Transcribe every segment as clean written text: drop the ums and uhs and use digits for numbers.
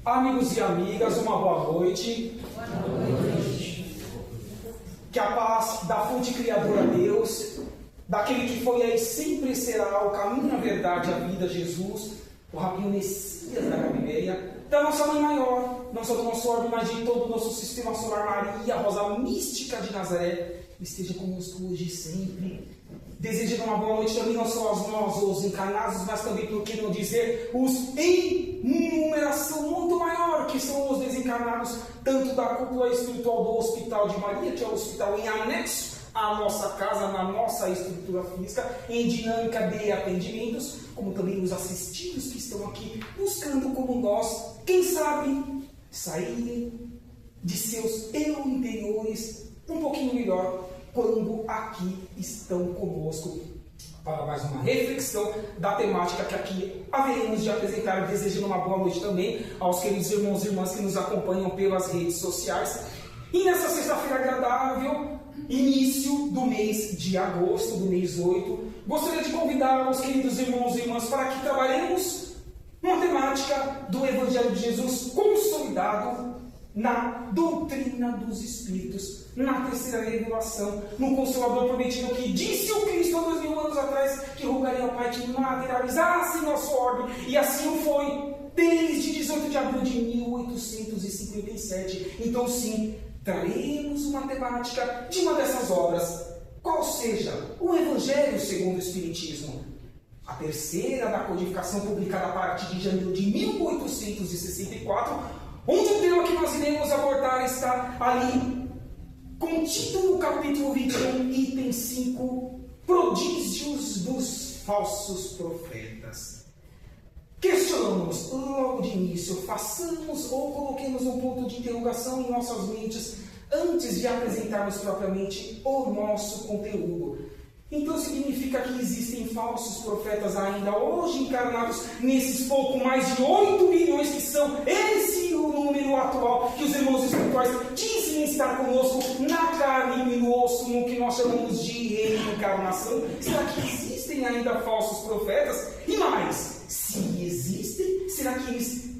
Amigos e amigas, uma boa noite. Boa noite. Que a paz da fonte criadora Deus, daquele que foi e sempre será o caminho, a verdade, a vida, Jesus, o Rabino Messias da Galileia, da nossa mãe maior, não só do nosso orbe, mas de todo o nosso sistema solar, Maria, a rosa mística de Nazaré, esteja conosco hoje e sempre. Desejo uma boa noite também, não só aos nós, os encarnados, mas também, por que não dizer, os em numeração muito maior, que são os desencarnados, tanto da cúpula espiritual do Hospital de Maria, que é o hospital em anexo à nossa casa, na nossa estrutura física, em dinâmica de atendimentos, como também os assistidos que estão aqui, buscando como nós, quem sabe, saírem de seus eu interiores um pouquinho melhor, quando aqui estão conosco para mais uma reflexão da temática que aqui haveremos de apresentar. Desejando uma boa noite também aos queridos irmãos e irmãs que nos acompanham pelas redes sociais. E nessa sexta-feira agradável, início do mês de agosto, do mês 8, gostaria de convidar os queridos irmãos e irmãs para que trabalhemos uma temática do Evangelho de Jesus consolidado na doutrina dos Espíritos, na terceira revelação, no Consolador prometido que disse o Cristo há 2000 anos atrás que rogaria ao Pai que materializasse nosso orbe, e assim o foi, desde 18 de abril de 1857. Então sim, traremos uma temática de uma dessas obras, qual seja o Evangelho segundo o Espiritismo, a terceira da codificação publicada a partir de janeiro de 1864, onde o tema que nós iremos abordar está ali, contido no capítulo 21, item 5, prodígios dos falsos profetas. Questionamos logo de início, façamos ou coloquemos um ponto de interrogação em nossas mentes antes de apresentarmos propriamente o nosso conteúdo. Então significa que existem falsos profetas ainda hoje encarnados nesses pouco mais de 8 bilhões que são esse o número atual que os irmãos espirituais dizem estar conosco na carne e no osso, no que nós chamamos de reencarnação. Será que existem ainda falsos profetas? E mais, se existem, será que eles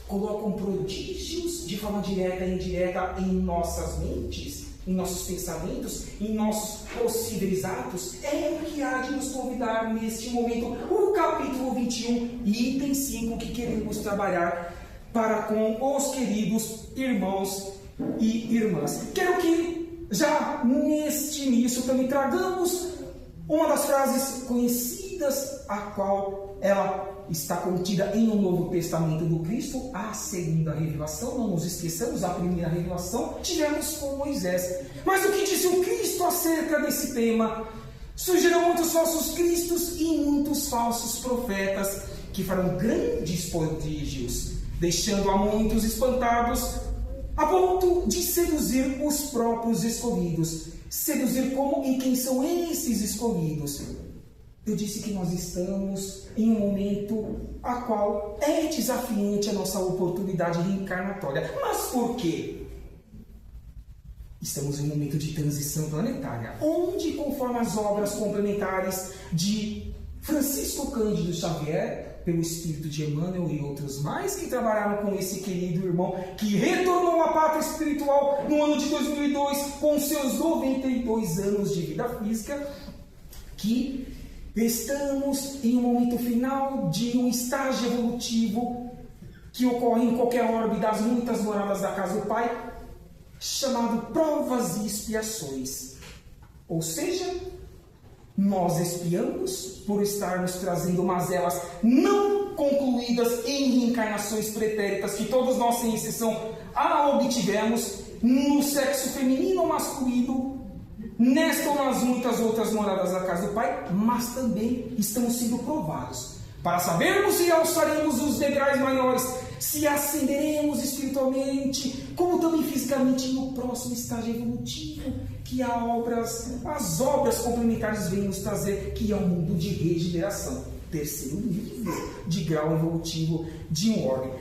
colocam prodígios de forma direta e indireta em nossas mentes, em nossos pensamentos, em nossos possíveis atos? É o que há de nos convidar neste momento, o capítulo 21, item 5, que queremos trabalhar para com os queridos irmãos e irmãs. Quero que já neste início também tragamos uma das frases conhecidas, a qual ela está contida em um Novo Testamento do Cristo, a segunda revelação. Não nos esqueçamos, a primeira revelação tivemos com Moisés. Mas o que disse o Cristo acerca desse tema? Surgiram muitos falsos cristos e muitos falsos profetas que farão grandes prodígios, deixando a muitos espantados, a ponto de seduzir os próprios escolhidos. Seduzir como e quem são esses escolhidos? Eu disse que nós estamos em um momento a qual é desafiante a nossa oportunidade reencarnatória. Mas por quê? Estamos em um momento de transição planetária, onde, conforme as obras complementares de Francisco Cândido Xavier, pelo espírito de Emmanuel e outros mais que trabalharam com esse querido irmão, que retornou à pátria espiritual no ano de 2002, com seus 92 anos de vida física, que estamos em um momento final de um estágio evolutivo que ocorre em qualquer orbe das muitas moradas da casa do Pai, chamado provas e expiações. Ou seja, nós expiamos por estarmos trazendo mazelas não concluídas em reencarnações pretéritas, que todos nós, sem exceção, a obtivemos no sexo feminino ou masculino, nesta ou nas muitas outras moradas da casa do Pai, mas também estamos sendo provados para sabermos se alçaremos os degraus maiores, se ascenderemos espiritualmente, como também fisicamente no próximo estágio evolutivo que as obras complementares vêm nos trazer, que é o mundo de regeneração, terceiro nível de grau evolutivo de um órgão.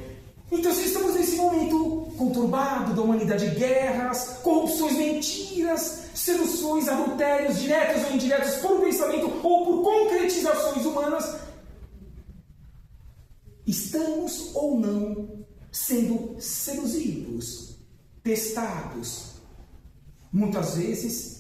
Então, se estamos nesse momento conturbado da humanidade, guerras, corrupções, mentiras, seduções, adultérios, diretos ou indiretos, por pensamento ou por concretizações humanas, estamos ou não sendo seduzidos, testados, muitas vezes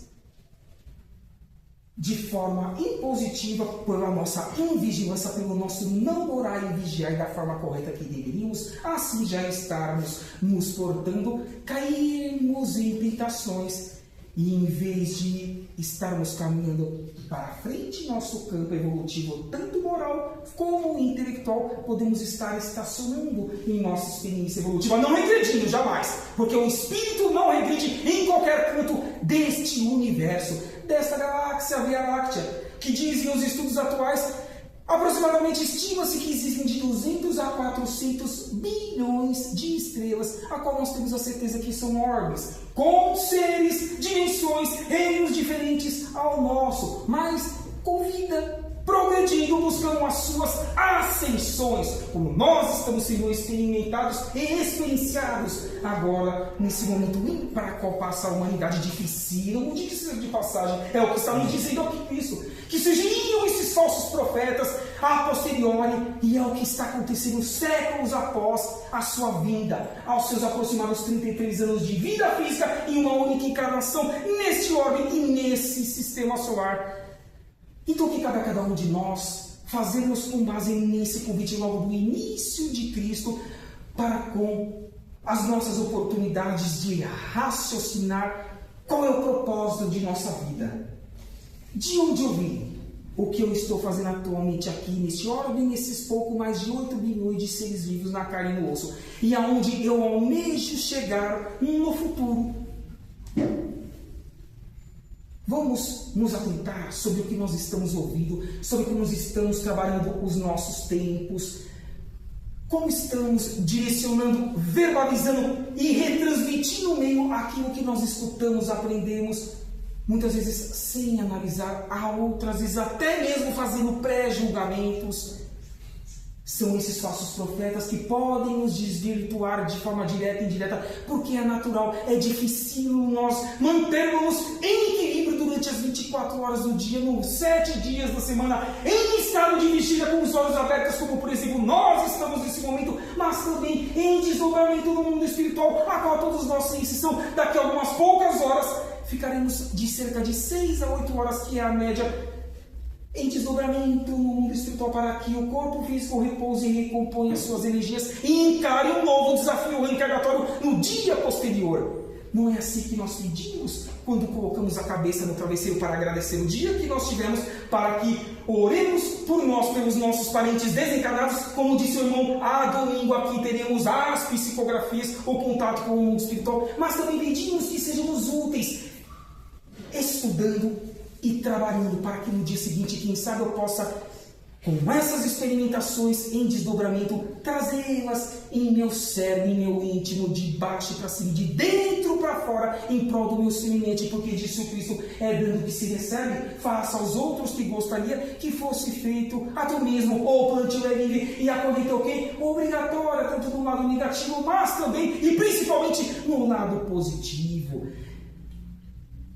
de forma impositiva pela nossa invigilância, pelo nosso não orar e vigiar da forma correta que deveríamos, assim já estarmos nos portando, cairmos em tentações e em vez de estarmos caminhando para frente nosso campo evolutivo, tanto moral como intelectual, podemos estar estacionando em nossa experiência evolutiva, não regredindo jamais, porque o espírito não regride em qualquer canto deste universo, desta galáxia Via Láctea, que dizem os estudos atuais, aproximadamente estima-se que existem de 200 a 400 bilhões de estrelas, a qual nós temos a certeza que são orbes, com seres, dimensões, reinos diferentes ao nosso, mas com vida, progredindo, buscando as suas ascensões, como nós estamos sendo experimentados e experienciados agora, nesse momento para qual passa a humanidade difícil, de passagem, é o que está nos dizendo aqui isso, que surgiriam esses falsos profetas a posteriori, e é o que está acontecendo séculos após a sua vinda, aos seus aproximados 33 anos de vida física em uma única encarnação neste orbe e nesse sistema solar. Então, o que cabe a cada um de nós fazermos com base nesse convite logo do início de Cristo, para com as nossas oportunidades de raciocinar qual é o propósito de nossa vida? De onde eu vim? O que eu estou fazendo atualmente aqui neste orbe, nesses pouco mais de 8 bilhões de seres vivos na carne e no osso, e aonde eu almejo chegar no futuro. Vamos nos atentar sobre o que nós estamos ouvindo, sobre como nós estamos trabalhando os nossos tempos, como estamos direcionando, verbalizando e retransmitindo no meio aquilo que nós escutamos, aprendemos, muitas vezes sem analisar, outras vezes até mesmo fazendo pré-julgamentos. São esses falsos profetas que podem nos desvirtuar de forma direta e indireta, porque é natural, é difícil nós mantermos em equilíbrio durante as 24 horas do dia, nos 7 dias da semana, em estado de vigília com os olhos abertos, como por exemplo nós estamos nesse momento, mas também em desdobramento no mundo espiritual, a qual todos nós, sem exceção, daqui a algumas poucas horas, ficaremos de cerca de 6 a 8 horas, que é a média, em desdobramento no mundo espiritual, para que o corpo físico repouse e recomponha as suas energias e encare um novo desafio reencarnatório no dia posterior. Não é assim que nós pedimos quando colocamos a cabeça no travesseiro para agradecer o dia que nós tivemos, para que oremos por nós, pelos nossos parentes desencarnados, como disse o irmão, domingo aqui teremos as psicografias, o contato com o mundo espiritual, mas também pedimos que sejamos úteis, estudando e trabalhando para que no dia seguinte, quem sabe, eu possa, com essas experimentações em desdobramento, trazê-las em meu cérebro, em meu íntimo, de baixo para cima, de dentro para fora, em prol do meu semelhante, porque disse o Cristo, é dando que se recebe, faça aos outros que gostaria que fosse feito a tu mesmo, ou plantio é livre, e a colheita é o quê? Obrigatória, tanto no lado negativo, mas também, e principalmente, no lado positivo.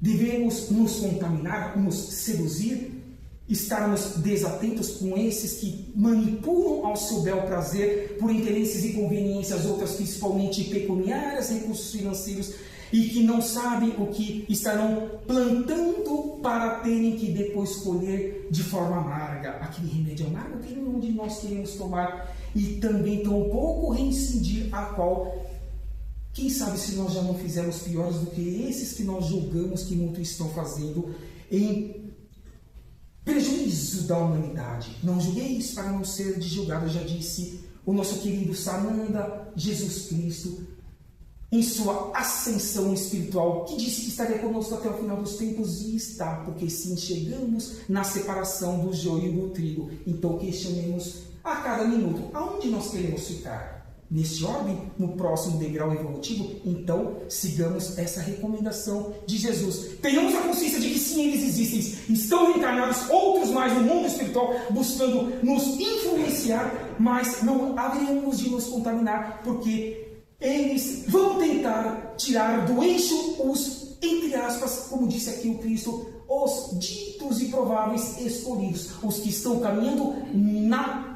Devemos nos contaminar, nos seduzir, estarmos desatentos com esses que manipulam ao seu bel prazer por interesses e conveniências, outras principalmente pecuniárias, recursos financeiros, e que não sabem o que estarão plantando para terem que depois colher de forma amarga. Aquele remédio amargo que nenhum de nós queremos tomar, e também tampouco reincidir, a qual, quem sabe, se nós já não fizemos piores do que esses que nós julgamos que muitos estão fazendo em prejuízo da humanidade. Não julgueis para não ser julgado, já disse o nosso querido Sananda Jesus Cristo em sua ascensão espiritual, que disse que estaria conosco até o final dos tempos, e está, porque sim, chegamos na separação do joio e do trigo. Então questionemos a cada minuto aonde nós queremos ficar. Neste orbe, no próximo degrau evolutivo, então sigamos essa recomendação de Jesus. Tenhamos a consciência de que sim, eles existem, estão reencarnados, outros mais no mundo espiritual, buscando nos influenciar, mas não haveremos de nos contaminar, porque eles vão tentar tirar do eixo os, entre aspas, como disse aqui o Cristo, os ditos e prováveis escolhidos, os que estão caminhando na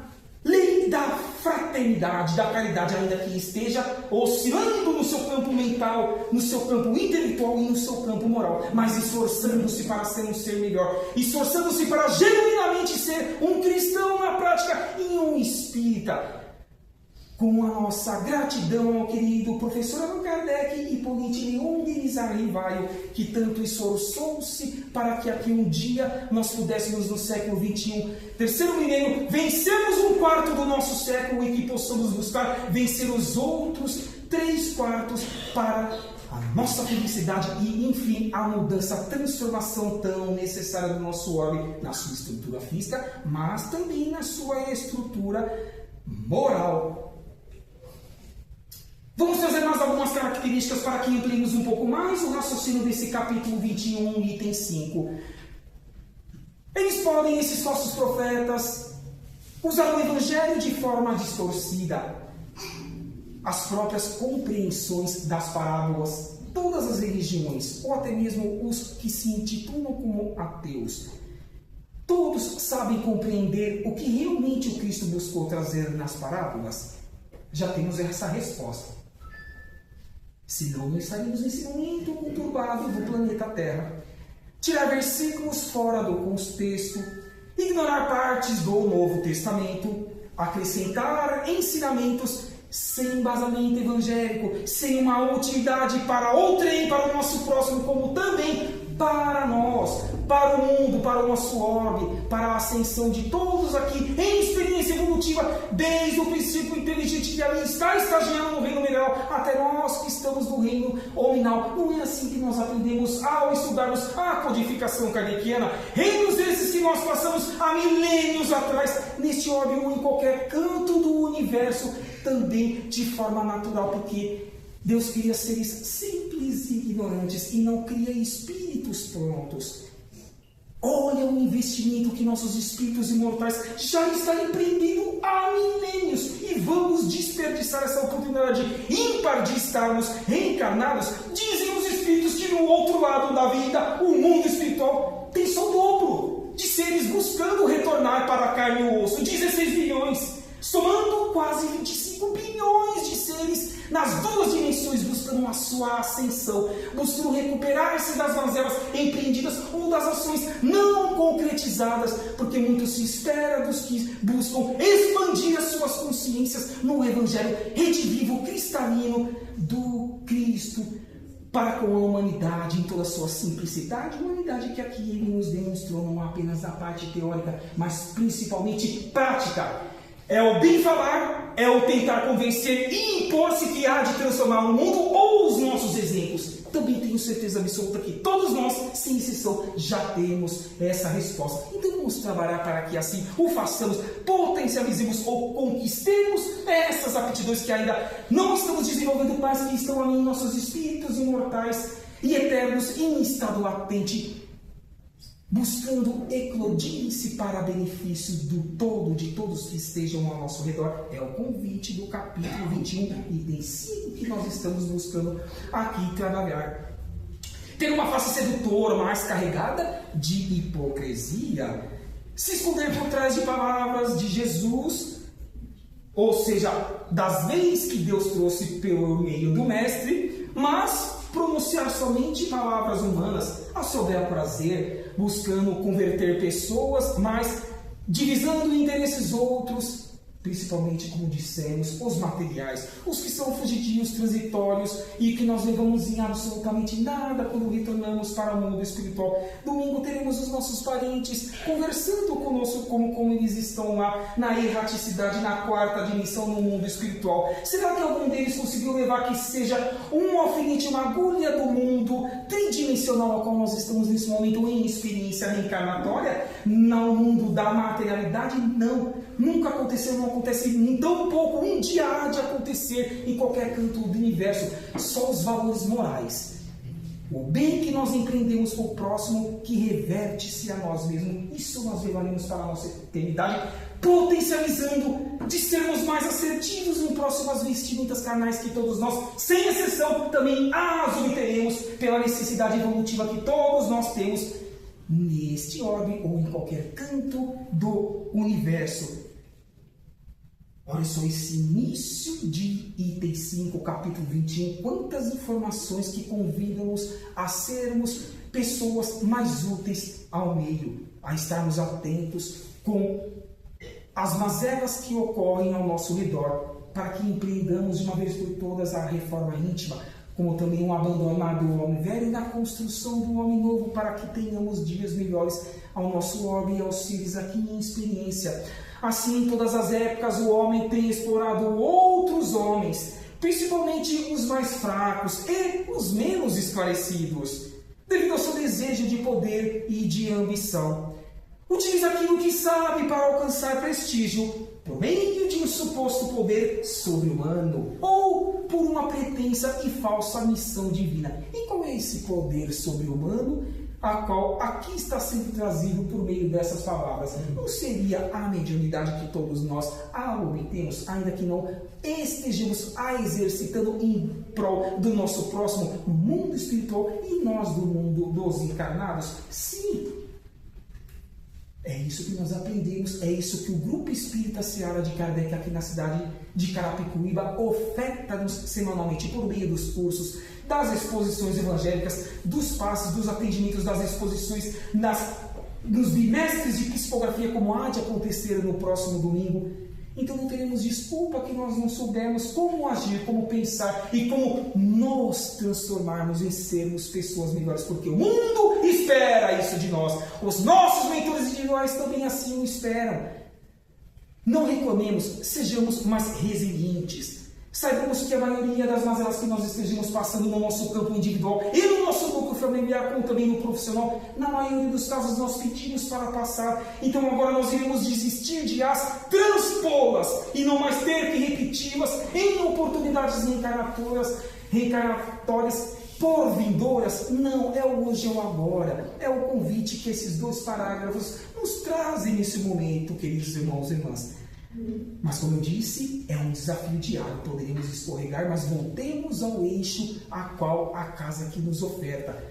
lei da fraternidade, da caridade, ainda que esteja oscilando no seu campo mental, no seu campo intelectual e no seu campo moral, mas esforçando-se para ser um ser melhor, esforçando-se para genuinamente ser um cristão na prática e um espírita. Com a nossa gratidão ao querido professor Allan Kardec e Hippolyte Léon Denis Rivaio, que tanto esforçou-se para que aqui um dia nós pudéssemos, no século XXI, terceiro milênio, vencermos um quarto do nosso século e que possamos buscar vencer os outros 3/4 para a nossa felicidade e, enfim, a mudança, a transformação tão necessária do nosso orbe na sua estrutura física, mas também na sua estrutura moral. Vamos trazer mais algumas características para que ampliemos um pouco mais o raciocínio desse capítulo 21, item 5. Eles podem, esses falsos profetas, usar o evangelho de forma distorcida. As próprias compreensões das parábolas, todas as religiões, ou até mesmo os que se intitulam como ateus, todos sabem compreender o que realmente o Cristo buscou trazer nas parábolas? Já temos essa resposta. Senão não estaríamos nesse momento conturbado do planeta Terra. Tirar versículos fora do contexto, ignorar partes do Novo Testamento, acrescentar ensinamentos sem embasamento evangélico, sem uma utilidade para outrem, para o nosso próximo, como também para nós, para o mundo, para o nosso orbe, para a ascensão de todos aqui em experiência evolutiva, desde o princípio inteligente que ali está estagiando no reino mineral, até nós que estamos no reino hominal. Não é assim que nós aprendemos ao estudarmos a codificação kardeciana. Reinos esses que nós passamos há milênios atrás, neste orbe ou em qualquer canto do universo, também de forma natural, porque Deus cria seres simples e ignorantes e não cria espíritos prontos. Olha o investimento que nossos espíritos imortais já estão empreendendo há milênios e vamos desperdiçar essa oportunidade ímpar de estarmos reencarnados. Dizem os espíritos que no outro lado da vida, o mundo espiritual tem só o dobro de seres buscando retornar para a carne e o osso. 16 bilhões, somando quase 25 bilhões de seres nas duas dimensões, buscando a sua ascensão, buscando recuperar-se das mazelas empreendidas ou das ações não concretizadas, porque muito se espera dos que buscam expandir as suas consciências no Evangelho redivivo cristalino do Cristo para com a humanidade em toda a sua simplicidade, humanidade que aqui ele nos demonstrou não apenas na parte teórica, mas principalmente prática. É o bem falar, é o tentar convencer e impor-se que há de transformar o mundo ou os nossos exemplos. Também tenho certeza absoluta que todos nós, sem exceção, já temos essa resposta. Então vamos trabalhar para que assim o façamos, potencializemos ou conquistemos essas aptidões que ainda não estamos desenvolvendo, mas que estão ali em nossos espíritos imortais e eternos em estado latente, buscando eclodir-se para benefício do todo, de todos que estejam ao nosso redor. É o convite do capítulo 21, item 5, que nós estamos buscando aqui trabalhar. Ter uma face sedutora, mais carregada de hipocrisia, se esconder por trás de palavras de Jesus, ou seja, das leis que Deus trouxe pelo meio do Mestre, mas pronunciar somente palavras humanas a seu bel prazer, buscando converter pessoas, mas divisando interesses outros, principalmente, como dissemos, os materiais, os que são fugidios, transitórios e que nós levamos em absolutamente nada quando retornamos para o mundo espiritual. Domingo teremos os nossos parentes conversando conosco como eles estão lá na erraticidade, na quarta dimensão no mundo espiritual. Será que algum deles conseguiu levar que seja um alfinete, uma agulha do mundo tridimensional ao qual nós estamos nesse momento em experiência reencarnatória? No mundo da materialidade? Não. Nunca aconteceu, não acontece em tão pouco, um dia há de acontecer em qualquer canto do universo. Só os valores morais. O bem que nós empreendemos com o próximo, que reverte-se a nós mesmos. Isso nós levaremos para a nossa eternidade, potencializando de sermos mais assertivos em próximas vestimentas carnais que todos nós, sem exceção, também as obteremos pela necessidade evolutiva que todos nós temos neste orbe ou em qualquer canto do universo. Olha só esse início de item 5, capítulo 21, quantas informações que convidam-nos a sermos pessoas mais úteis ao meio, a estarmos atentos com as mazelas que ocorrem ao nosso redor, para que empreendamos de uma vez por todas a reforma íntima, como também um abandonado do homem velho e na construção do homem novo, para que tenhamos dias melhores ao nosso orbe e aos filhos aqui em experiência. Assim, em todas as épocas, o homem tem explorado outros homens, principalmente os mais fracos e os menos esclarecidos, devido ao seu desejo de poder e de ambição. Utiliza aquilo que sabe para alcançar prestígio, por meio de um suposto poder sobre-humano, ou por uma pretensa e falsa missão divina. E qual é esse poder sobre-humano, a qual aqui está sendo trazido por meio dessas palavras? Não seria a mediunidade que todos nós obtemos, ainda que não estejamos a exercitando em prol do nosso próximo mundo espiritual e nós do mundo dos encarnados? Sim. É isso que nós aprendemos, é isso que o Grupo Espírita Seara de Kardec aqui na cidade de Carapicuíba oferta-nos semanalmente por meio dos cursos, das exposições evangélicas, dos passes, dos atendimentos, das exposições, nos bimestres de psicografia, como há de acontecer no próximo domingo. Então não teremos desculpa que nós não soubermos como agir, como pensar e como nos transformarmos em sermos pessoas melhores, porque o mundo espera isso de nós. Os nossos mentores individuais também assim o esperam. Não reclamemos, sejamos mais resilientes. Saibamos que a maioria das mazelas que nós estejamos passando no nosso campo individual e no nosso núcleo familiar, como também no profissional, na maioria dos casos nós pedimos para passar. Então agora nós iremos desistir de as transpô-las e não mais ter que repeti-las em oportunidades reencarnatórias por vindouras. Não, é o hoje ou agora. É o convite que esses 2 parágrafos nos trazem nesse momento, queridos irmãos e irmãs. Mas como eu disse, é um desafio diário. Poderemos escorregar, mas voltemos ao eixo a qual a casa que nos oferta.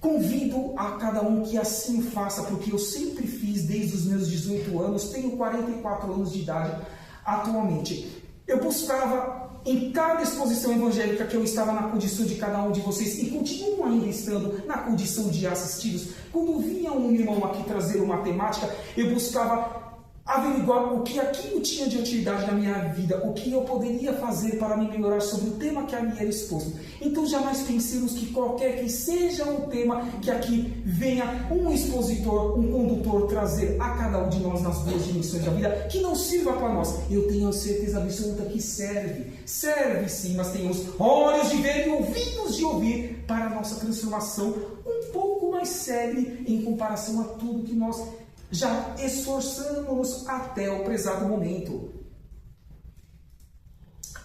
Convido a cada um que assim faça, porque eu sempre fiz desde os meus 18 anos, tenho 44 anos de idade atualmente. Eu buscava em cada exposição evangélica que eu estava na condição de cada um de vocês, e continuo ainda estando na condição de assistidos. Quando vinha um irmão aqui trazer uma temática, eu buscava averiguar o que aquilo tinha de utilidade na minha vida, o que eu poderia fazer para me melhorar sobre o tema que ali era exposto. Então jamais pensemos que qualquer que seja o tema que aqui venha um expositor, um condutor trazer a cada um de nós nas 2 dimensões da vida, que não sirva para nós. Eu tenho a certeza absoluta que serve sim, mas temos olhos de ver e ouvidos de ouvir para a nossa transformação um pouco mais séria em comparação a tudo que nós já esforçamos até o prezado momento.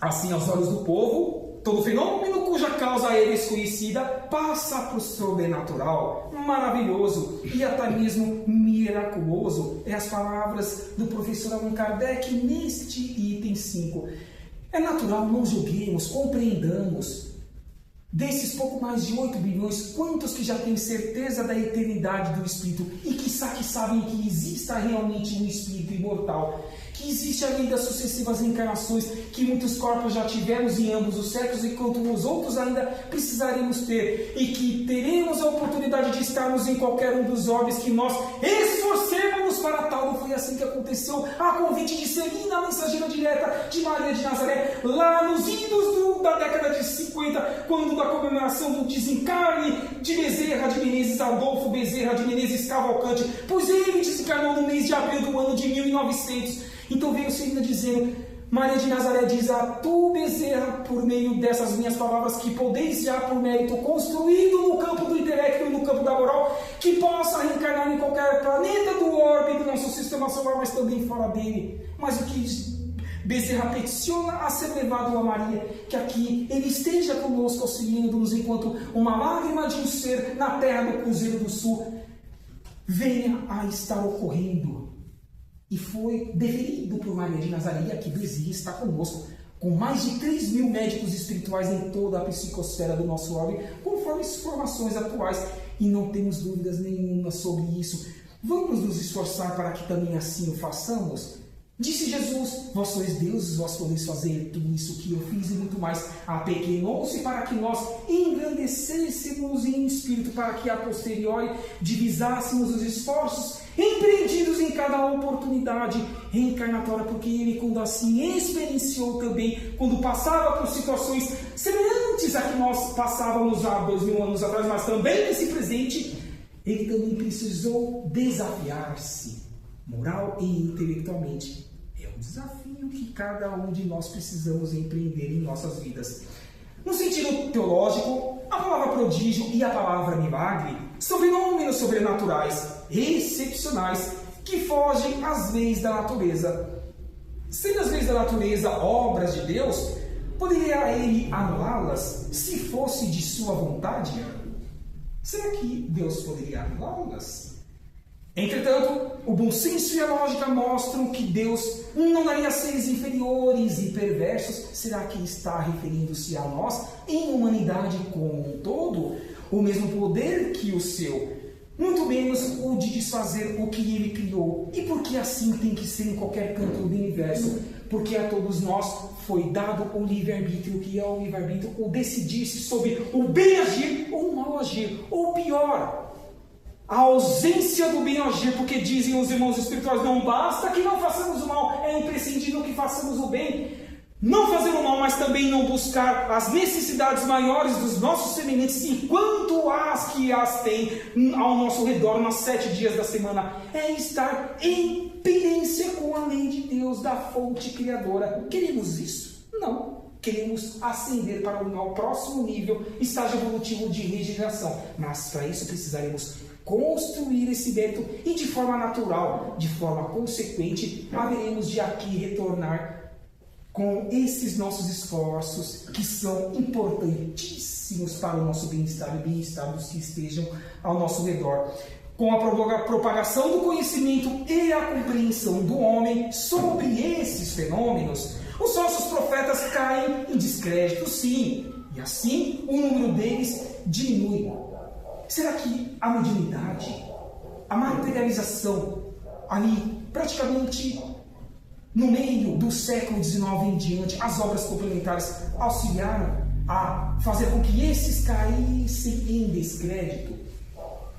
Assim, aos olhos do povo, todo fenômeno cuja causa é desconhecida passa para o sobrenatural, maravilhoso e até mesmo miraculoso. É as palavras do professor Allan Kardec neste item 5. É natural, não julguemos, compreendamos. Desses pouco mais de 8 bilhões, quantos que já têm certeza da eternidade do Espírito e que sabem que exista realmente um Espírito imortal, que existe além das sucessivas encarnações, que muitos corpos já tivemos em ambos os séculos, enquanto os outros ainda precisaremos ter, e que teremos a oportunidade de estarmos em qualquer um dos orbes que nós esforcemos para tal. Não foi assim que aconteceu a convite de Celina, a mensageira direta de Maria de Nazaré, lá nos idos da década de 50, quando da comemoração do desencarne de Bezerra de Menezes, Adolfo Bezerra de Menezes Cavalcante, pois ele desencarnou no mês de abril do ano de 1900. Então veio Celina dizendo: Maria de Nazaré diz a tu, Bezerra, por meio dessas minhas palavras, que podeis já por mérito construído no campo do intelecto e no campo da moral, que possa reencarnar em qualquer planeta do orbe do nosso sistema solar, mas também fora dele. Mas o que Bezerra peticiona a ser levado a Maria, que aqui ele esteja conosco, auxiliando-nos enquanto uma lágrima de um ser na terra do Cruzeiro do Sul venha a estar ocorrendo. E foi deferido por Maria de Nazaré, que Bezerra está conosco, com mais de 3 mil médicos espirituais em toda a psicosfera do nosso orbe, conforme as informações atuais, e não temos dúvidas nenhuma sobre isso. Vamos nos esforçar para que também assim o façamos? Disse Jesus: vós sois deuses, vós podeis fazer tudo isso que eu fiz e muito mais. Apequenou-se para que nós engrandecêssemos em espírito, para que a posteriori divisássemos os esforços empreendidos em cada oportunidade reencarnatória, porque ele, quando assim experienciou também, quando passava por situações semelhantes a que nós passávamos há 2000 anos atrás, mas também nesse presente, ele também precisou desafiar-se moral e intelectualmente. É um desafio que cada um de nós precisamos empreender em nossas vidas. No sentido teológico, a palavra prodígio e a palavra milagre são fenômenos sobrenaturais, excepcionais, que fogem às leis da natureza. Sendo as leis da natureza obras de Deus, poderia ele anulá-las se fosse de sua vontade? Será que Deus poderia anulá-las? Entretanto, o bom senso e a lógica mostram que Deus não daria seres inferiores e perversos. Será que está referindo-se a nós, em humanidade como um todo, o mesmo poder que o seu, muito menos o de desfazer o que ele criou? E por que assim tem que ser em qualquer canto do universo? Porque a todos nós foi dado o livre-arbítrio. O que é o livre-arbítrio? O decidir-se sobre o bem agir ou o mal agir, ou pior, a ausência do bem agir, porque dizem os irmãos espirituais: não basta que não façamos o mal, é imprescindível que façamos o bem. Não fazer o mal, mas também não buscar as necessidades maiores dos nossos semelhantes, enquanto as que as têm ao nosso redor nos 7 dias da semana, é estar em pendência com a lei de Deus, da fonte criadora. Queremos isso? Não. Queremos ascender para o próximo nível, estágio evolutivo de regeneração. Mas para isso precisaremos construir esse mérito, e de forma natural, de forma consequente, haveremos de aqui retornar com esses nossos esforços, que são importantíssimos para o nosso bem-estar e bem-estar dos que estejam ao nosso redor. Com a propagação do conhecimento e a compreensão do homem sobre esses fenômenos, os nossos profetas caem em descrédito, sim, e assim o número deles diminui. Será que a mediunidade, a materialização, ali praticamente no meio do século XIX em diante, as obras complementares auxiliaram a fazer com que esses caíssem em descrédito?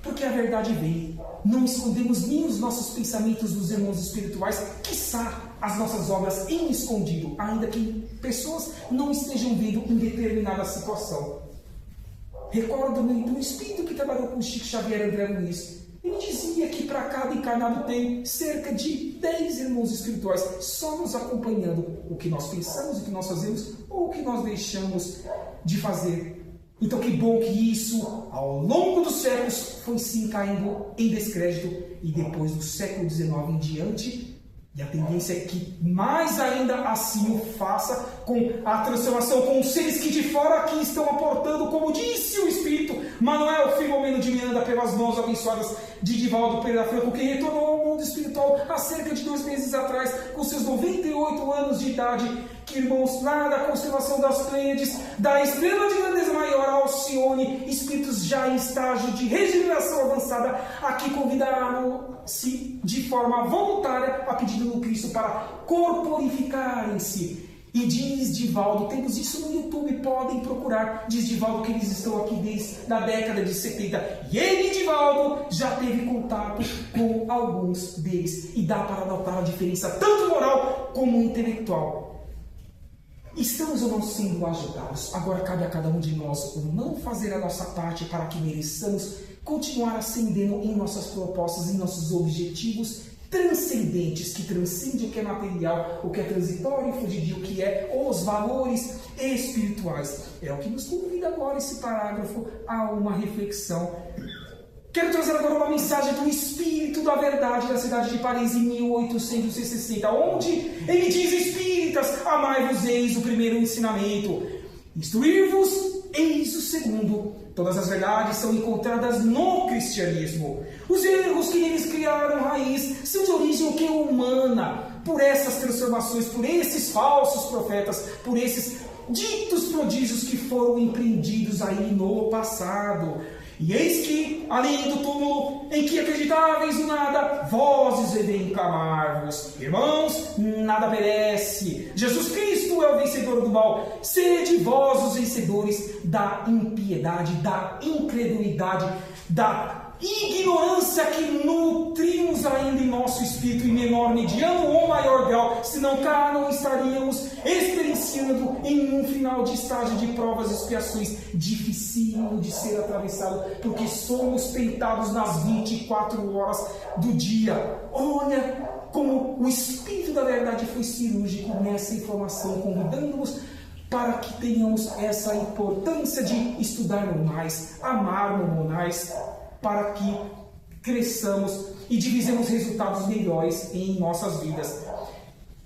Porque a verdade veio. Não escondemos nem os nossos pensamentos dos irmãos espirituais, quiçá as nossas obras em escondido, ainda que pessoas não estejam vendo em determinada situação. Recordo-me do espírito que trabalhou com Chico Xavier e André Luiz. Ele dizia que para cada encarnado tem cerca de 10 irmãos espirituais, só nos acompanhando o que nós pensamos, o que nós fazemos ou o que nós deixamos de fazer. Então que bom que isso, ao longo dos séculos, foi sim caindo em descrédito, e depois do século XIX em diante, e a tendência é que mais ainda assim o faça, com a transformação, com os seres que de fora aqui estão aportando, como disse o Espírito Manuel Filomeno de Miranda, pelas mãos abençoadas de Divaldo Pereira Franco, que retornou ao mundo espiritual há cerca de 2 meses atrás, com seus 98 anos de idade, que, irmãos, lá da constelação das Pleiades, da estrela de grandeza maior Alcione, espíritos já em estágio de regeneração avançada, aqui convidaram-se de forma voluntária, a pedido do Cristo, para corporificarem-se. E diz Divaldo, temos isso no YouTube, podem procurar, diz Divaldo que eles estão aqui desde a década de 70. E ele, Divaldo, já teve contato com alguns deles. E dá para notar a diferença, tanto moral como intelectual. Estamos ou não sendo ajudados? Agora cabe a cada um de nós não fazer a nossa parte para que mereçamos continuar ascendendo em nossas propostas, em nossos objetivos transcendentes, que transcendem o que é material, o que é transitório e fugidio, o que é os valores espirituais. É o que nos convida agora esse parágrafo a uma reflexão. Quero trazer agora uma mensagem do Espírito da Verdade da cidade de Paris em 1860, onde ele diz: espíritas, amai-vos, eis o primeiro ensinamento, instruir-vos, eis o segundo. Todas as verdades são encontradas no cristianismo. Os erros que eles criaram raiz são de origem que humana. Por essas transformações, por esses falsos profetas, por esses ditos prodígios que foram empreendidos aí no passado. E eis que, além do túmulo em que acreditáveis no nada, vozes vêm clamar-vos. Irmãos, nada perece. Jesus Cristo é o vencedor do mal. Sede vós os vencedores da impiedade, da incredulidade, da ignorância que nutrimos ainda em nosso espírito, em menor, mediano ou maior grau, senão cá não estaríamos experienciando em um final de estágio de provas e expiações dificílimo de ser atravessado, porque somos tentados nas 24 horas do dia. Olha como o Espírito da Verdade foi cirúrgico nessa informação, convidando-nos para que tenhamos essa importância de estudarmos mais, amarmos mais, para que cresçamos e divisemos resultados melhores em nossas vidas.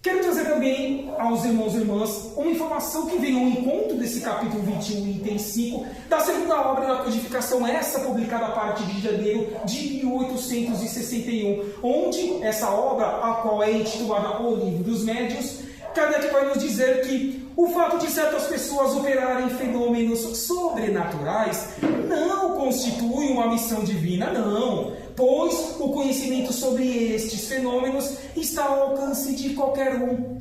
Quero trazer também aos irmãos e irmãs uma informação que vem ao encontro desse capítulo 21, item 5, da segunda obra da codificação, essa publicada a partir de janeiro de 1861, onde essa obra, a qual é intitulada O Livro dos Médiuns, Kardec vai nos dizer que o fato de certas pessoas operarem fenômenos sobrenaturais não constitui uma missão divina, não, pois o conhecimento sobre estes fenômenos está ao alcance de qualquer um.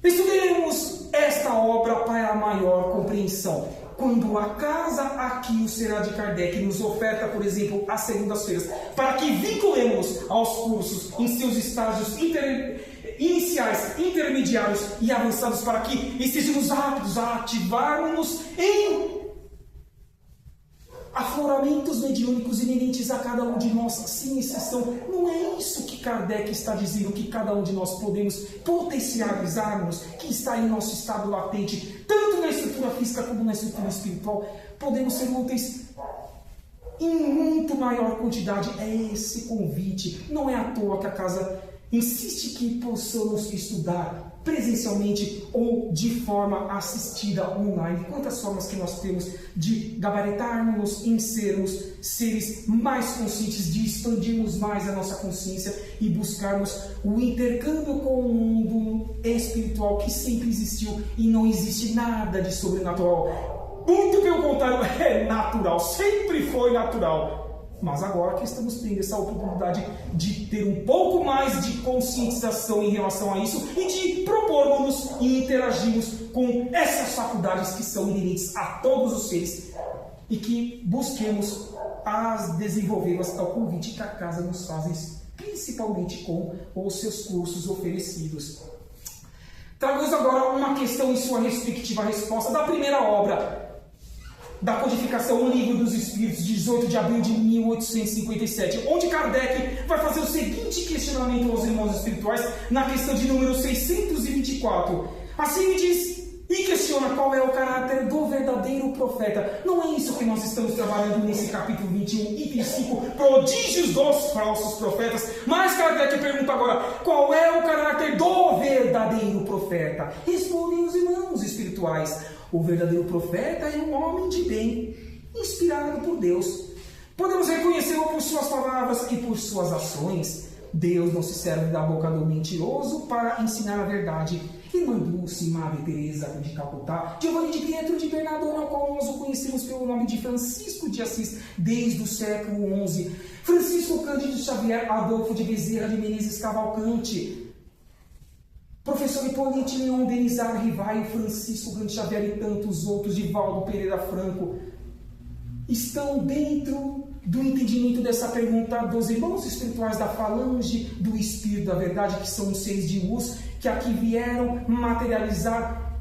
Estudemos esta obra para maior compreensão. Quando a casa aqui o Será de Kardec nos oferta, por exemplo, as segundas-feiras, para que vinculemos aos cursos em seus estágios iniciais, intermediários e avançados, para que estejamos aptos a ativarmos em afloramentos mediúnicos inerentes a cada um de nós, sem exceção. Não é isso que Kardec está dizendo, que cada um de nós podemos potencializarmos, que está em nosso estado latente, tanto na estrutura física como na estrutura espiritual. Podemos ser úteis em muito maior quantidade. É esse convite. Não é à toa que a casa insiste que possamos estudar presencialmente ou de forma assistida online. Quantas formas que nós temos de gabaritarmos em sermos seres mais conscientes, de expandirmos mais a nossa consciência e buscarmos o intercâmbio com o mundo espiritual que sempre existiu e não existe nada de sobrenatural. Muito pelo contrário, é natural, sempre foi natural. Mas agora que estamos tendo essa oportunidade de ter um pouco mais de conscientização em relação a isso e de propormos e interagirmos com essas faculdades que são inerentes a todos os seres e que busquemos as desenvolvê-las ao convite que a casa nos faz, principalmente com os seus cursos oferecidos. Trago-vos agora uma questão em sua respectiva resposta da primeira obra da codificação, O Livro dos Espíritos, 18 de abril de 1857, onde Kardec vai fazer o seguinte questionamento aos irmãos espirituais na questão de número 624. Assim me diz e questiona qual é o caráter do verdadeiro profeta. Não é isso que nós estamos trabalhando nesse capítulo 21, item 5, prodígios dos falsos profetas. Mas Kardec pergunta agora, qual é o caráter do verdadeiro profeta? Respondem os irmãos espirituais. O verdadeiro profeta é um homem de bem, inspirado por Deus. Podemos reconhecê-lo por suas palavras e por suas ações. Deus não se serve da boca do mentiroso para ensinar a verdade. Irmã Dulce, Madre Teresa de Calcutá, Giovanni de Pietro de Bernardone, ao qual nós o conhecemos pelo nome de Francisco de Assis desde o século XI. Francisco Cândido Xavier, Adolfo de Bezerra de Menezes Cavalcante, Professor Hipólito Leon Denizar Rivaio, Francisco Cândido Xavier e tantos outros, Divaldo Pereira Franco, estão dentro do entendimento dessa pergunta dos irmãos espirituais da falange do Espírito da Verdade, que são os seres de luz, que aqui vieram materializar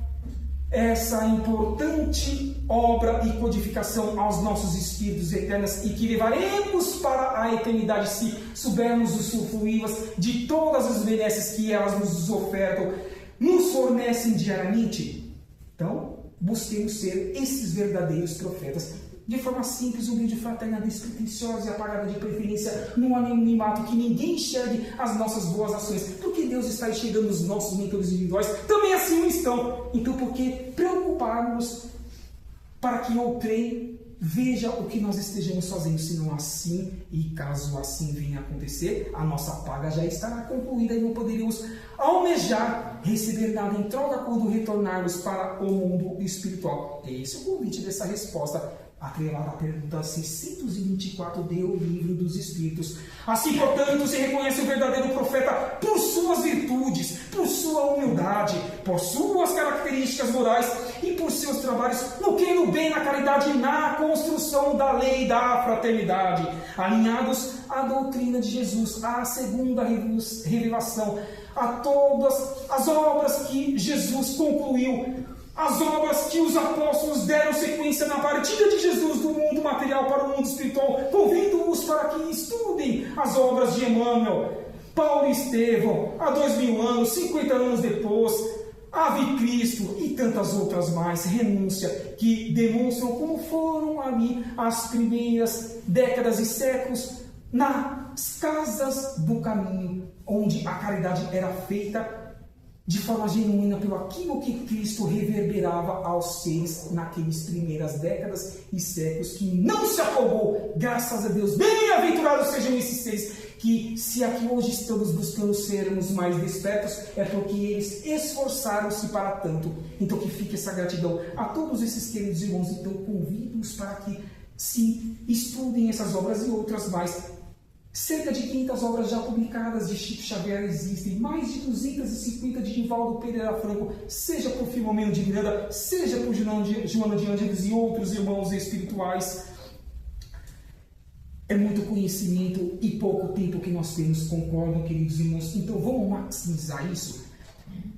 essa importante obra e codificação aos nossos espíritos eternos e que levaremos para a eternidade se soubermos usufruí-las de todas as benesses que elas nos ofertam, nos fornecem diariamente. Então, busquemos ser esses verdadeiros profetas, de forma simples, humilde, fraterna, despretensiosa e apagada, de preferência no anonimato, que ninguém enxergue as nossas boas ações, porque Deus está enxergando os nossos mentores individuais, também assim o estão. Então, por que preocuparmos para que outrem veja o que nós estejamos fazendo, se não assim, e caso assim venha a acontecer, a nossa paga já estará concluída e não poderíamos almejar receber nada em troca quando retornarmos para o mundo espiritual. Esse é o convite dessa resposta atrelada à pergunta 624 do Livro dos Espíritos. Assim, portanto, se reconhece o verdadeiro profeta por suas virtudes, por sua humildade, por suas características morais e por seus trabalhos no que no bem, na caridade e na construção da lei da fraternidade, alinhados à doutrina de Jesus, à segunda revelação, a todas as obras que Jesus concluiu, as obras que os apóstolos deram sequência na partida de Jesus do mundo material para o mundo espiritual, convido-os para que estudem as obras de Emmanuel, Paulo e Estevão, há 2000 anos, 50 anos depois, Ave Cristo e tantas outras mais, renúncia, que demonstram como foram ali as primeiras décadas e séculos nas casas do caminho, onde a caridade era feita de forma genuína pelo aquilo que Cristo reverberava aos seres naqueles primeiras décadas e séculos, que não se afogou, graças a Deus. Bem-aventurados sejam esses seres que, se aqui hoje estamos buscando sermos mais despertos, é porque eles esforçaram-se para tanto. Então que fique essa gratidão a todos esses queridos irmãos. Então convido-os para que se estudem essas obras e outras mais. Cerca de 500 obras já publicadas de Chico Xavier existem, mais de 250 de Divaldo Pereira Franco, seja por Filomeno de Miranda, seja por Joana de Ângeles e outros irmãos espirituais. É muito conhecimento e pouco tempo que nós temos, concordam, queridos irmãos? Então vamos maximizar isso.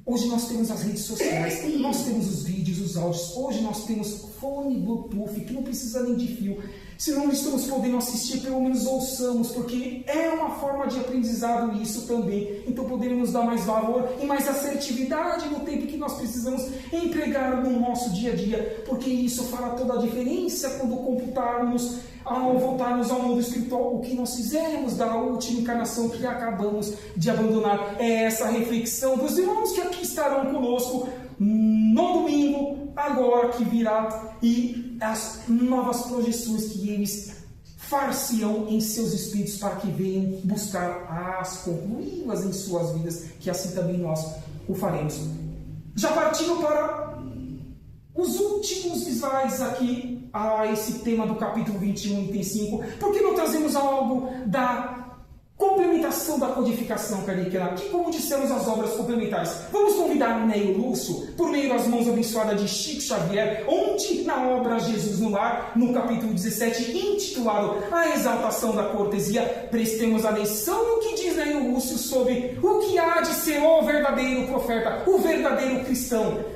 Hoje nós temos as redes sociais, nós temos os vídeos, os áudios, hoje nós temos fone Bluetooth, que não precisa nem de fio. Se não estamos podendo assistir, pelo menos ouçamos, porque é uma forma de aprendizado isso também. Então poderemos dar mais valor e mais assertividade no tempo que nós precisamos empregar no nosso dia a dia, porque isso fará toda a diferença quando computarmos, ao voltarmos ao mundo espiritual, o que nós fizemos da última encarnação que acabamos de abandonar. É essa reflexão dos irmãos que aqui estarão conosco no domingo, agora que virá, e as novas projeções que eles far-se-ão em seus espíritos para que venham buscar as concluí-las em suas vidas, que assim também nós o faremos. Já partindo para os últimos slides aqui, a esse tema do capítulo 21, item 5, por que não trazemos algo da complementação da codificação kardeciana, que, como dissemos, as obras complementares? Vamos convidar Neio Lúcio, por meio das mãos abençoadas de Chico Xavier, onde na obra Jesus no Lar, no capítulo 17, intitulado A Exaltação da Cortesia, prestemos atenção no que diz Neio Lúcio sobre o que há de ser o verdadeiro profeta, o verdadeiro cristão.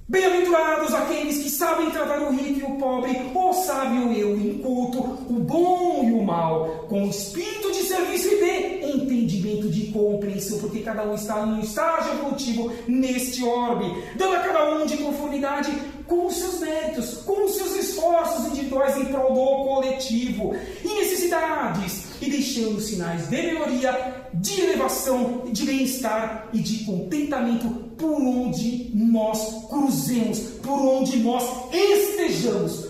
Bem-aventurados aqueles que sabem tratar o rico e o pobre, o sábio e o inculto, o bom e o mal, com espírito de serviço e de entendimento, de compreensão, porque cada um está em um estágio evolutivo neste orbe, dando a cada um de conformidade com os seus méritos, com os seus esforços individuais em prol do coletivo, e necessidades, e deixando sinais de melhoria, de elevação, de bem-estar e de contentamento por onde nós cruzemos, por onde nós estejamos.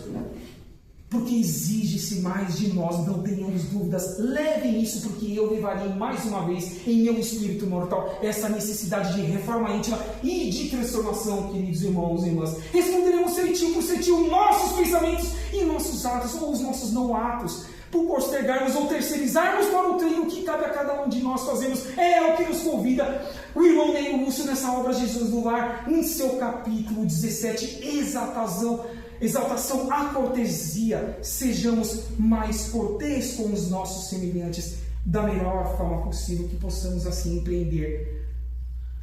Porque exige-se mais de nós, não tenhamos dúvidas. Levem isso, porque eu levarei mais uma vez em meu espírito mortal essa necessidade de reforma íntima e de transformação, queridos irmãos e irmãs. Responderemos certinho por certinho nossos pensamentos e nossos atos, ou os nossos não atos, por postergarmos ou terceirizarmos para o treino que cabe a cada um de nós fazemos. É o que nos convida o irmão Neio Lúcio nessa obra Jesus no Lar, em seu capítulo 17, exaltação à cortesia. Sejamos mais cortês com os nossos semelhantes, da melhor forma possível, que possamos assim empreender.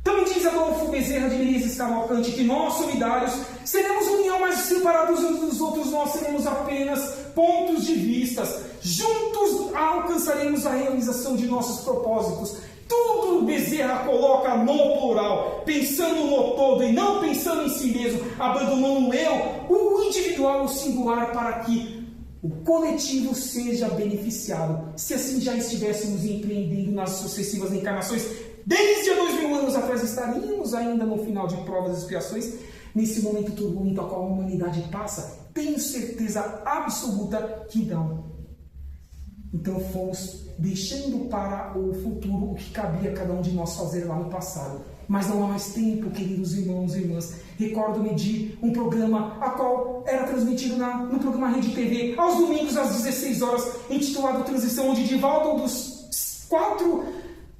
Também diz Adolfo Bezerra de Menezes Cavalcante que nós, solidários, seremos união, mas separados uns dos outros nós seremos apenas pontos de vistas. Juntos alcançaremos a realização de nossos propósitos. Tudo Bezerra coloca no plural, pensando no todo e não pensando em si mesmo, abandonando o eu, o individual, o singular, para que o coletivo seja beneficiado. Se assim já estivéssemos empreendendo nas sucessivas encarnações, desde há 2000 anos atrás, estaríamos ainda no final de provas e expiações, nesse momento turbulento a qual a humanidade passa. Tenho certeza absoluta que não. Então fomos deixando para o futuro o que cabia a cada um de nós fazer lá no passado. Mas não há mais tempo, queridos irmãos e irmãs. Recordo-me de um programa a qual era transmitido no programa Rede TV, aos domingos às 16 horas, intitulado Transição, onde Divaldo, dos 4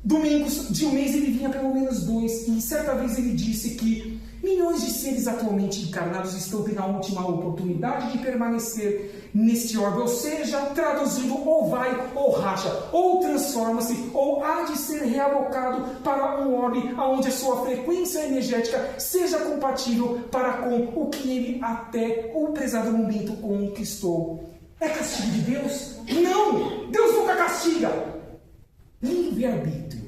domingos de um mês, ele vinha pelo menos 2. E certa vez ele disse que milhões de seres atualmente encarnados estão tendo a última oportunidade de permanecer neste orbe, ou seja, traduzido, ou vai ou racha, ou transforma-se, ou há de ser realocado para um orbe onde a sua frequência energética seja compatível para com o que ele até o prezado momento conquistou. É castigo de Deus? Não! Deus nunca castiga! Livre-arbítrio.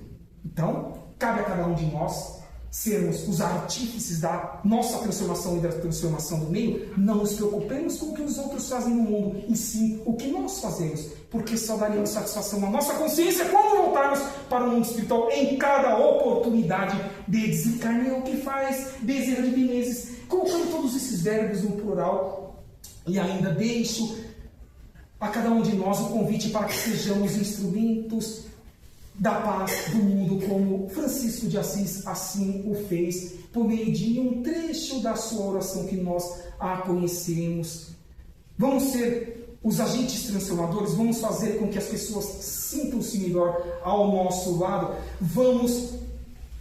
Então, cabe a cada um de nós sermos os artífices da nossa transformação e da transformação do meio. Não nos preocupemos com o que os outros fazem no mundo, e sim o que nós fazemos, porque só daremos satisfação à nossa consciência quando voltarmos para o mundo espiritual em cada oportunidade de desencarne. É o que faz dezenas de vezes, colocando todos esses verbos no plural. E ainda deixo a cada um de nós o convite para que sejamos instrumentos da paz do mundo, como Francisco de Assis assim o fez, por meio de um trecho da sua oração que nós a conhecemos. Vamos ser os agentes transformadores, vamos fazer com que as pessoas sintam-se melhor ao nosso lado, vamos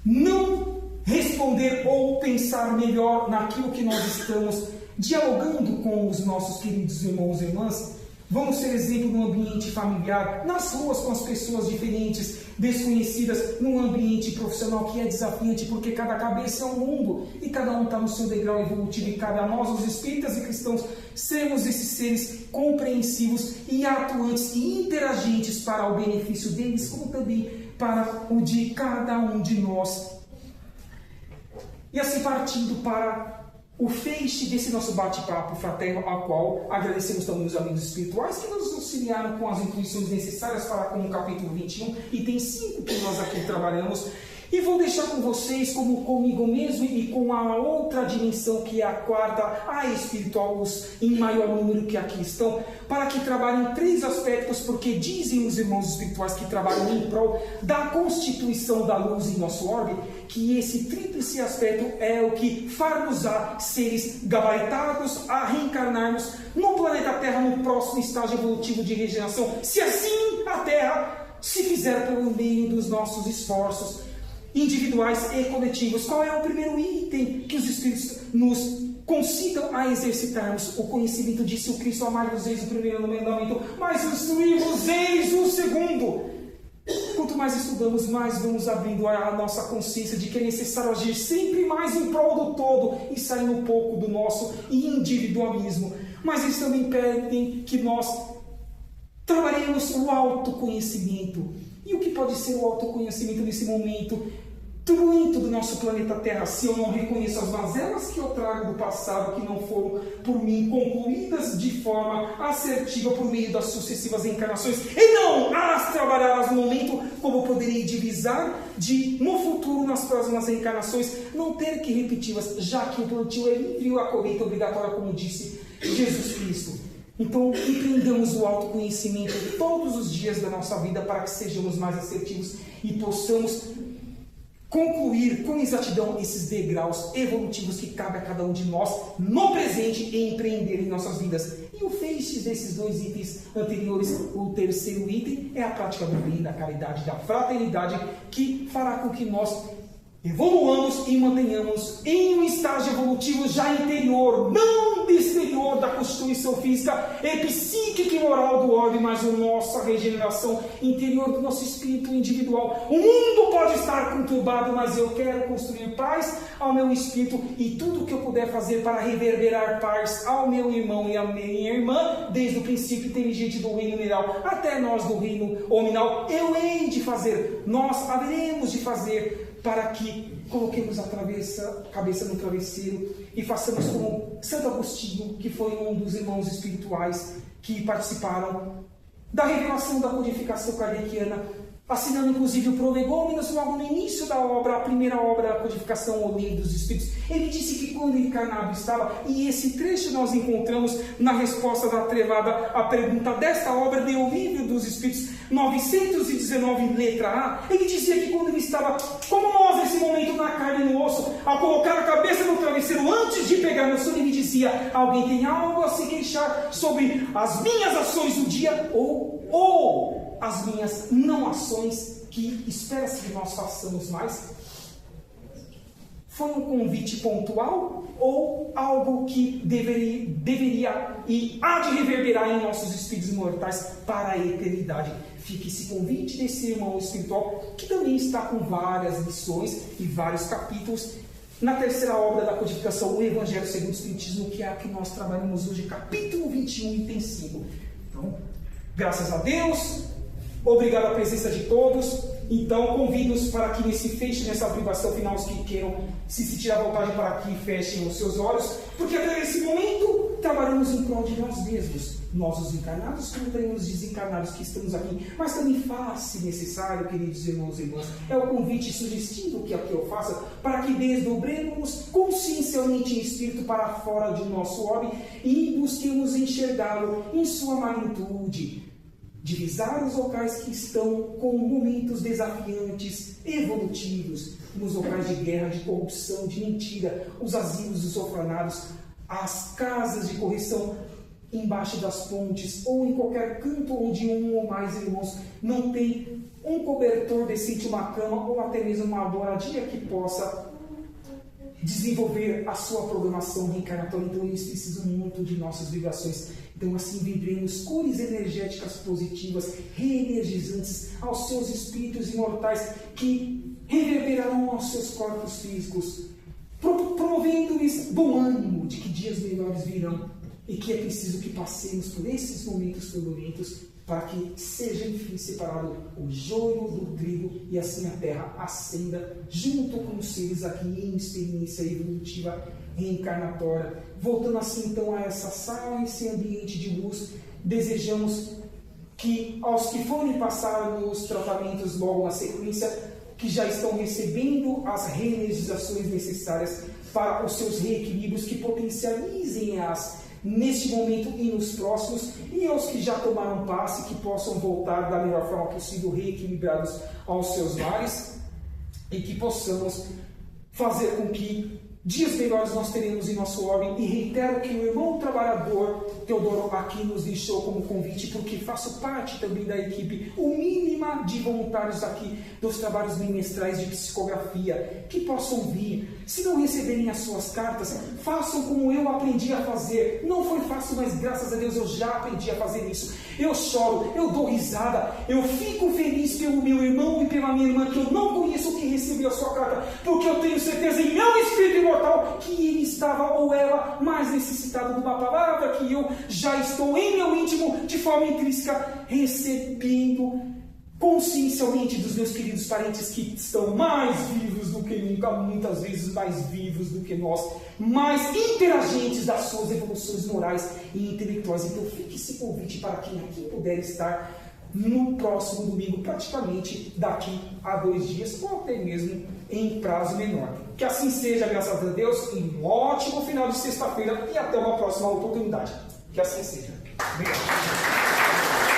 não responder ou pensar melhor naquilo que nós estamos dialogando com os nossos queridos irmãos e irmãs. Vamos ser exemplo no ambiente familiar, nas ruas com as pessoas diferentes, desconhecidas, num ambiente profissional que é desafiante, porque cada cabeça é um mundo e cada um está no seu degrau evolutivo, e cabe a nós, os espíritas e cristãos, sermos esses seres compreensivos e atuantes e interagentes para o benefício deles, como também para o de cada um de nós. E assim, partindo para o feixe desse nosso bate-papo fraterno, ao qual agradecemos também os amigos espirituais que nos auxiliaram com as intuições necessárias para com o capítulo 21, item 5 que nós aqui trabalhamos. E vou deixar com vocês, como comigo mesmo e com a outra dimensão, que é a quarta, a espiritual, os em maior número que aqui estão, para que trabalhem 3 aspectos, porque dizem os irmãos espirituais que trabalham em prol da constituição da luz em nosso orbe, que esse tríplice aspecto é o que far-nos-á seres gabaritados a reencarnarmos no planeta Terra, no próximo estágio evolutivo de regeneração, se assim a Terra se fizer pelo meio dos nossos esforços individuais e coletivos. Qual é o primeiro item que os Espíritos nos concidam a exercitarmos? O conhecimento, disse o Cristo: amai-vos eis o primeiro mandamento, mas instruí-vos eis o segundo. Quanto mais estudamos, mais vamos abrindo a nossa consciência de que é necessário agir sempre mais em prol do todo e sair um pouco do nosso individualismo. Mas eles também pedem que nós trabalhemos o autoconhecimento. E o que pode ser o autoconhecimento nesse momento truento do nosso planeta Terra, se eu não reconheço as mazelas que eu trago do passado, que não foram por mim concluídas de forma assertiva por meio das sucessivas encarnações, e não as trabalhadas no momento, como eu poderei divisar de, no futuro, nas próximas encarnações, não ter que repeti-las, já que o plantio é livre e a colheita obrigatória, como disse Jesus Cristo. Então, empreendamos o autoconhecimento todos os dias da nossa vida para que sejamos mais assertivos e possamos concluir com exatidão esses degraus evolutivos que cabe a cada um de nós no presente e empreender em nossas vidas. E o feixe desses 2 itens anteriores, o terceiro item, é a prática do bem, da caridade, da fraternidade, que fará com que nós evoluamos e mantenhamos em um estágio evolutivo já interior, não exterior da constituição física e psíquica e moral do orbe, mas a nossa regeneração interior do nosso espírito individual. O mundo pode estar conturbado, mas eu quero construir paz ao meu espírito, e tudo que eu puder fazer para reverberar paz ao meu irmão e à minha irmã, desde o princípio inteligente do reino mineral até nós do reino hominal, eu hei de fazer, nós haveremos de fazer, para que coloquemos a cabeça no travesseiro e façamos como Santo Agostinho, que foi um dos irmãos espirituais que participaram da revelação da codificação kardeciana, assinando inclusive o Prolegômenos, logo no início da obra, a primeira obra da codificação, o Livro dos Espíritos, ele disse que quando encarnado estava, e esse trecho nós encontramos na resposta da Trevada à pergunta desta obra do Livro dos Espíritos 919, letra A, ele dizia que quando ele estava, como nós nesse momento, na carne e no osso, ao colocar a cabeça no travesseiro antes de pegar no sono, ele dizia: alguém tem algo a se queixar sobre as minhas ações do dia ou as minhas não ações, que espera-se que nós façamos mais? Foi um convite pontual ou algo que deveria e há de reverberar em nossos espíritos imortais para a eternidade? Fica esse convite desse irmão espiritual, que também está com várias lições e vários capítulos, na terceira obra da codificação, o Evangelho segundo o Espiritismo, que é a que nós trabalhamos hoje, capítulo 21, item 5. Então, graças a Deus, obrigado à presença de todos. Então, convido-os para que nesse feche, nessa privação final, os que queiram se sentir à vontade para que fechem os seus olhos, porque até esse momento trabalhamos em prol de nós mesmos, nós os encarnados, como também os desencarnados que estamos aqui. Mas também faz-se necessário, queridos irmãos e irmãs, é o convite sugestivo que aqui eu faço, para que desdobremos consciencialmente em espírito para fora de nosso orbe e busquemos enxergá-lo em sua magnitude, divisar os locais que estão com momentos desafiantes, evolutivos, nos locais de guerra, de corrupção, de mentira, os asilos dos orfanados, as casas de correção embaixo das pontes, ou em qualquer canto onde um ou mais irmãos não tem um cobertor decente, uma cama, ou até mesmo uma moradia que possa desenvolver a sua programação reencarnatória. Então eles precisam muito de nossas vibrações. Então assim vibremos cores energéticas positivas, reenergizantes aos seus espíritos imortais, que reverberarão aos seus corpos físicos, promovendo-lhes bom ânimo de que dias melhores virão, e que é preciso que passemos por esses momentos turbulentos para que seja enfim separado o joio do trigo e assim a terra ascenda junto com os seres aqui em experiência evolutiva reencarnatória. Voltando assim então a essa sala, esse ambiente de luz, desejamos que aos que forem passar nos tratamentos logo na sequência, que já estão recebendo as reenergizações necessárias para os seus reequilíbrios, que potencializem-as neste momento e nos próximos, e aos que já tomaram passe, que possam voltar da melhor forma possível, reequilibrados aos seus lares, e que possamos fazer com que dias melhores nós teremos em nosso orbe. E reitero que o irmão trabalhador Teodoro aqui nos deixou como convite, porque faço parte também da equipe, o mínima de voluntários aqui dos trabalhos bimestrais de psicografia, que possam vir. Se não receberem as suas cartas, façam como eu aprendi a fazer. Não foi fácil, mas graças a Deus eu já aprendi a fazer isso. Eu choro, eu dou risada, eu fico feliz pelo meu irmão e pela minha irmã que eu não conheço, que recebeu a sua carta, porque eu tenho certeza em meu espírito imortal que ele estava ou ela mais necessitado de uma palavra que eu já estou em meu íntimo, de forma intrínseca, recebendo consciencialmente dos meus queridos parentes que estão mais vivos do que nunca, muitas vezes mais vivos do que nós, mais interagentes das suas evoluções morais e intelectuais. Então fique esse convite para quem aqui puder estar no próximo domingo, praticamente daqui a 2 dias, ou até mesmo em prazo menor. Que assim seja, graças a Deus, e um ótimo final de sexta-feira, e até uma próxima oportunidade. Que assim seja. Obrigado.